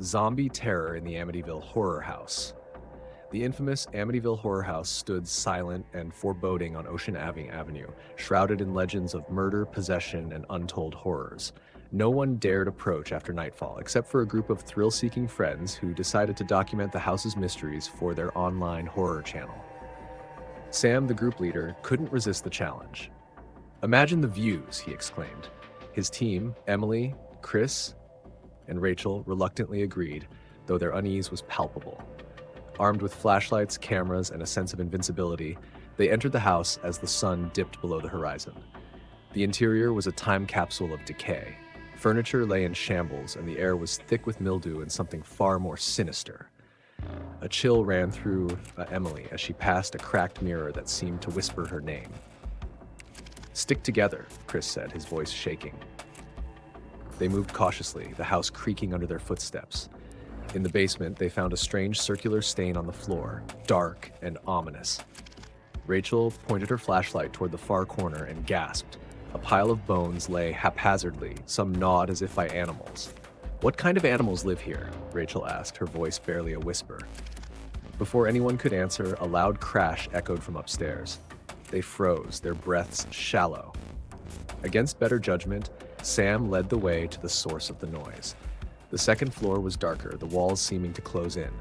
Zombie Terror in the Amityville Horror House. The infamous Amityville Horror House stood silent and foreboding on Ocean Avenue, shrouded in legends of murder, possession, and untold horrors. No one dared approach after nightfall, except for a group of thrill-seeking friends who decided to document the house's mysteries for their online horror channel. Sam, the group leader, couldn't resist the challenge. "Imagine the views," he exclaimed. His team, Emily, Chris, and Rachel, reluctantly agreed, though their unease was palpable. Armed with flashlights, cameras, and a sense of invincibility, they entered the house as the sun dipped below the horizon. The interior was a time capsule of decay. Furniture lay in shambles, and the air was thick with mildew and something far more sinister. A chill ran through Emily as she passed a cracked mirror that seemed to whisper her name. "Stick together," Chris said, his voice shaking. They moved cautiously, the house creaking under their footsteps. In the basement, they found a strange circular stain on the floor, dark and ominous. Rachel pointed her flashlight toward the far corner and gasped. A pile of bones lay haphazardly, some gnawed as if by animals. "What kind of animals live here?" Rachel asked, her voice barely a whisper. Before anyone could answer, a loud crash echoed from upstairs. They froze, their breaths shallow. Against better judgment, Sam led the way to the source of the noise. The second floor was darker, the walls seeming to close in.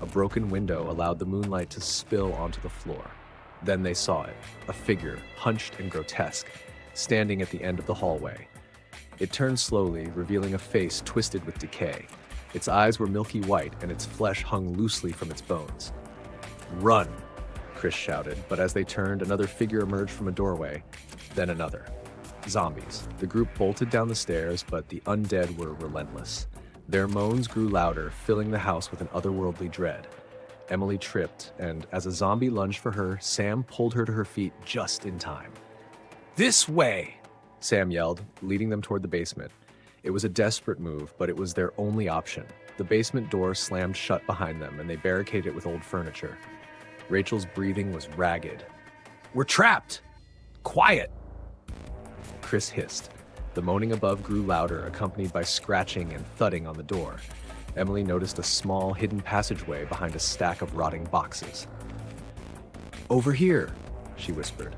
A broken window allowed the moonlight to spill onto the floor. Then they saw it, a figure, hunched and grotesque, standing at the end of the hallway. It turned slowly, revealing a face twisted with decay. Its eyes were milky white, and its flesh hung loosely from its bones. "Run!" Chris shouted, but as they turned, another figure emerged from a doorway, then another. Zombies. The group bolted down the stairs, but the undead were relentless. Their moans grew louder, filling the house with an otherworldly dread. Emily tripped, and as a zombie lunged for her, Sam pulled her to her feet just in time. "This way!" Sam yelled, leading them toward the basement. It was a desperate move, but it was their only option. The basement door slammed shut behind them, and they barricaded it with old furniture. Rachel's breathing was ragged. "We're trapped! Quiet!" Chris hissed. The moaning above grew louder, accompanied by scratching and thudding on the door. Emily noticed a small, hidden passageway behind a stack of rotting boxes. "Over here," she whispered.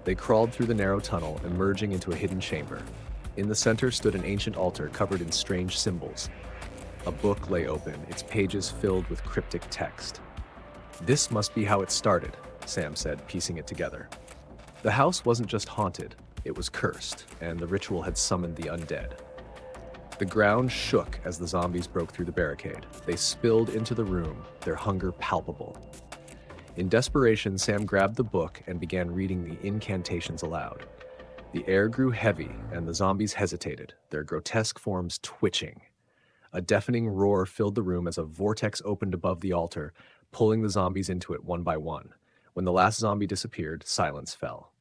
They crawled through the narrow tunnel, emerging into a hidden chamber. In the center stood an ancient altar covered in strange symbols. A book lay open, its pages filled with cryptic text. "This must be how it started," Sam said, piecing it together. The house wasn't just haunted. It was cursed, and the ritual had summoned the undead. The ground shook as the zombies broke through the barricade. They spilled into the room, their hunger palpable. In desperation, Sam grabbed the book and began reading the incantations aloud. The air grew heavy, and the zombies hesitated, their grotesque forms twitching. A deafening roar filled the room as a vortex opened above the altar, pulling the zombies into it one by one. When the last zombie disappeared, silence fell.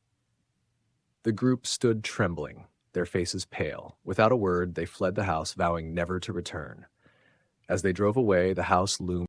The group stood trembling, their faces pale. Without a word, they fled the house, vowing never to return. As they drove away, the house loomed